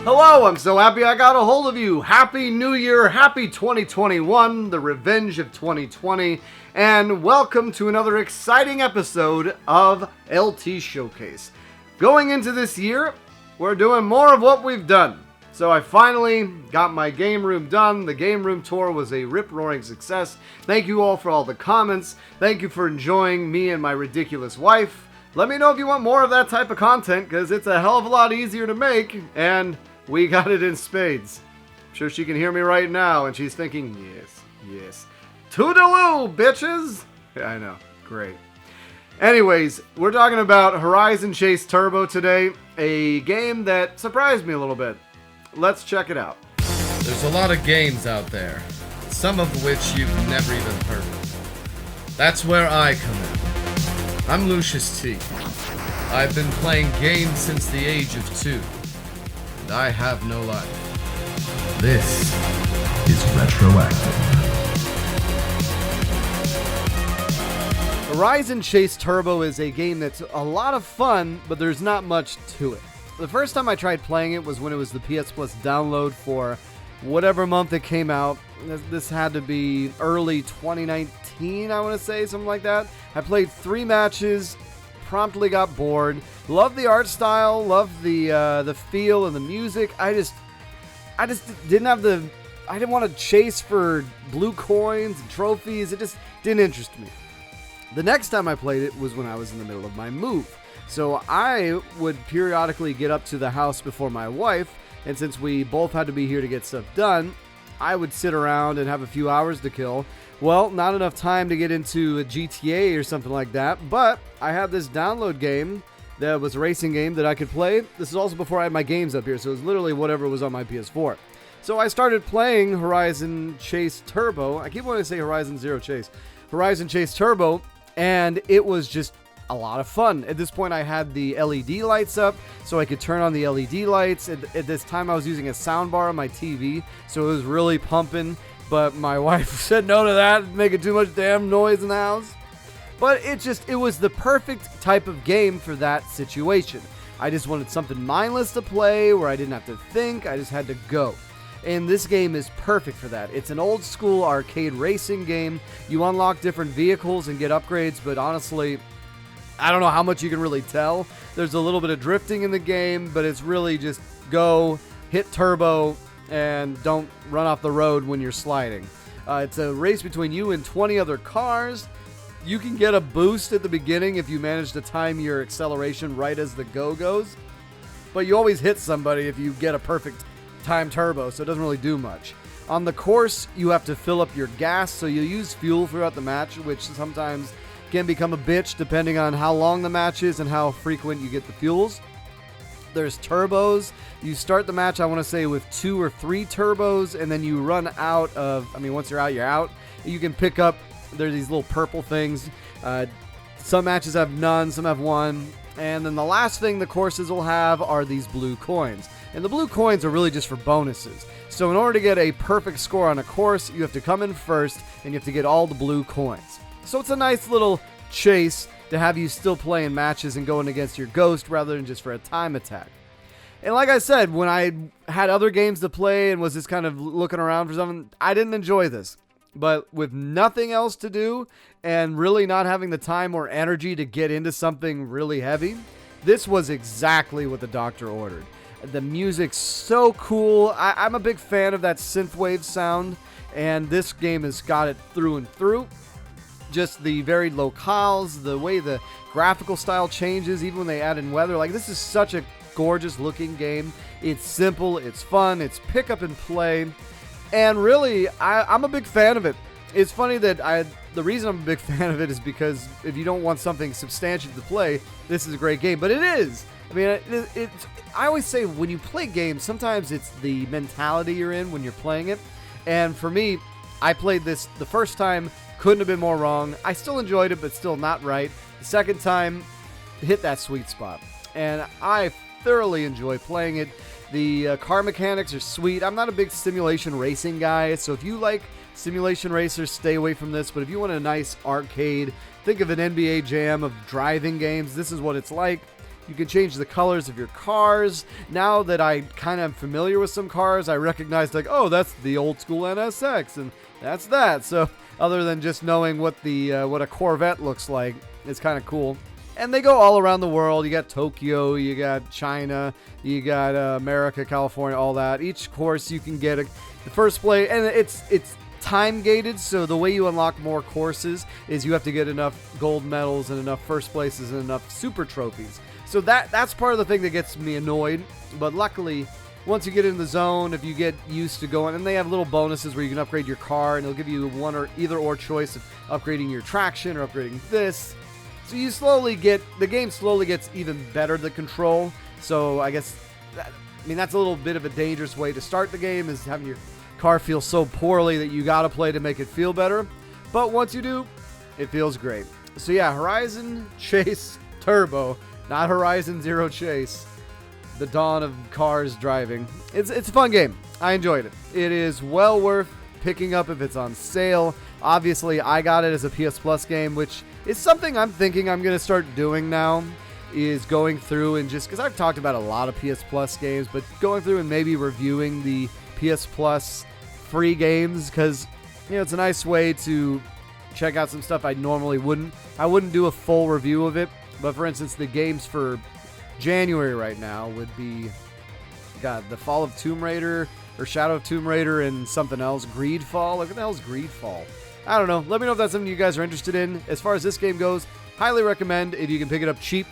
Hello, I'm so happy I got a hold of you. Happy New Year, happy 2021, the revenge of 2020, and welcome to another exciting episode of LT Showcase. Going into this year, we're doing more of what we've done. So I finally got my game room done. The game room tour was a rip-roaring success. Thank you all for all the comments. Thank you for enjoying me and my ridiculous wife. Let me know if you want more of that type of content, because it's a hell of a lot easier to make, and we got it in spades. I'm sure she can hear me right now, and she's thinking, yes. Toodaloo, bitches! Yeah, I know. Great. Anyways, we're talking about Horizon Chase Turbo today, a game that surprised me a little bit. Let's check it out. There's a lot of games out there, some of which you've never even heard of. That's where I come in. I'm Lucious T. I've been playing games since the age of 2. I have no life. This is Retroactive. Horizon Chase Turbo is a game that's a lot of fun, but there's not much to it. The first time I tried playing it was when it was the PS Plus download for whatever month it came out. This had to be early 2019, I want to say, something like that. I played 3 matches, promptly got bored. Loved the art style, loved the feel and the music. I just didn't have I didn't want to chase for blue coins and trophies. It just didn't interest me. The next time I played it was when I was in the middle of my move. So I would periodically get up to the house before my wife, and since we both had to be here to get stuff done, I would sit around and have a few hours to kill. Well, not enough time to get into a GTA or something like that, but I had this download game that was a racing game that I could play. This is also before I had my games up here, so it was literally whatever was on my PS4. So I started playing Horizon Chase Turbo. I keep wanting to say Horizon Zero Chase. Horizon Chase Turbo, and it was just a lot of fun. At this point, I had the LED lights up, so I could turn on the LED lights. At this time, I was using a soundbar on my TV, so it was really pumping. But my wife said no to that, making too much damn noise in the house. But it was the perfect type of game for that situation. I just wanted something mindless to play, where I didn't have to think, I just had to go. And this game is perfect for that. It's an old school arcade racing game. You unlock different vehicles and get upgrades, but honestly, I don't know how much you can really tell. There's a little bit of drifting in the game, but it's really just go, hit turbo, and don't run off the road when you're sliding. It's a race between you and 20 other cars. You can get a boost at the beginning if you manage to time your acceleration right as the go goes. But you always hit somebody if you get a perfect time turbo, so it doesn't really do much. On the course, you have to fill up your gas, so you use fuel throughout the match, which sometimes can become a bitch depending on how long the match is and how frequent you get the fuels. There's turbos. You start the match, I want to say, with 2 or 3 turbos, and then you run out of, once you're out. You can pick up, there's these little purple things. Some matches have none, some have 1. And then the last thing the courses will have are these blue coins. And the blue coins are really just for bonuses. So in order to get a perfect score on a course, you have to come in first, and you have to get all the blue coins. So it's a nice little chase to have you still playing matches and going against your ghost rather than just for a time attack. And like I said, when I had other games to play and was just kind of looking around for something, I didn't enjoy this. But with nothing else to do and really not having the time or energy to get into something really heavy, this was exactly what the doctor ordered. The music's so cool. I'm a big fan of that synthwave sound, and this game has got it through and through. Just the varied locales, the way the graphical style changes, even when they add in weather. Like, this is such a gorgeous looking game. It's simple, it's fun, it's pick up and play. And really, I'm a big fan of it. It's funny that the reason I'm a big fan of it is because if you don't want something substantial to play, this is a great game. But it is. I always say when you play games, sometimes it's the mentality you're in when you're playing it. And for me, I played this the first time, couldn't have been more wrong. I still enjoyed it, but still not right. The second time, hit that sweet spot. And I thoroughly enjoy playing it. The car mechanics are sweet. I'm not a big simulation racing guy, so if you like simulation racers, stay away from this. But if you want a nice arcade, think of an NBA Jam of driving games, this is what it's like. You can change the colors of your cars. Now that I kind of am familiar with some cars, I recognize like, oh, that's the old school NSX, and that's that. So other than just knowing what what a Corvette looks like, it's kind of cool. And they go all around the world. You got Tokyo, you got China, you got America, California, all that. Each course you can get the first place, and it's time gated. So the way you unlock more courses is you have to get enough gold medals and enough first places and enough super trophies. So that's part of the thing that gets me annoyed. But luckily, once you get in the zone, if you get used to going, and they have little bonuses where you can upgrade your car, and they'll give you either or choice of upgrading your traction or upgrading this. So you the game slowly gets even better, the control. So I guess, that's a little bit of a dangerous way to start the game, is having your car feel so poorly that you gotta play to make it feel better. But once you do, it feels great. So yeah, Horizon Chase Turbo, not Horizon Zero Chase, the dawn of cars driving. It's a fun game. I enjoyed it. It is well worth picking up if it's on sale. Obviously, I got it as a PS Plus game, which is something I'm thinking I'm going to start doing now, is going through and just, because I've talked about a lot of PS Plus games, but going through and maybe reviewing the PS Plus free games, because, it's a nice way to check out some stuff I normally wouldn't. I wouldn't do a full review of it, but for instance, the games for January right now would be, The Fall of Tomb Raider, or Shadow of Tomb Raider, and something else, Greedfall. What the hell is Greedfall? I don't know. Let me know if that's something you guys are interested in. As far as this game goes, highly recommend if you can pick it up cheap,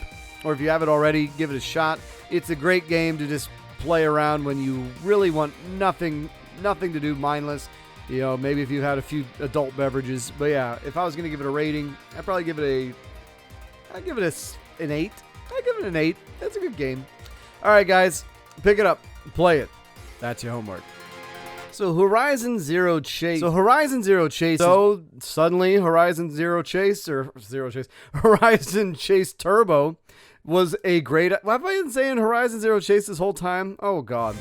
or if you have it already, give it a shot. It's a great game to just play around when you really want nothing to do, mindless. Maybe if you've had a few adult beverages. But yeah, if I was going to give it a rating, I'd probably give it an 8. I'd give it an 8. That's a good game. All right, guys, pick it up, play it. That's your homework. So Horizon Zero Chase. So suddenly Horizon Chase Turbo was a great. Have I been saying Horizon Zero Chase this whole time? Oh God.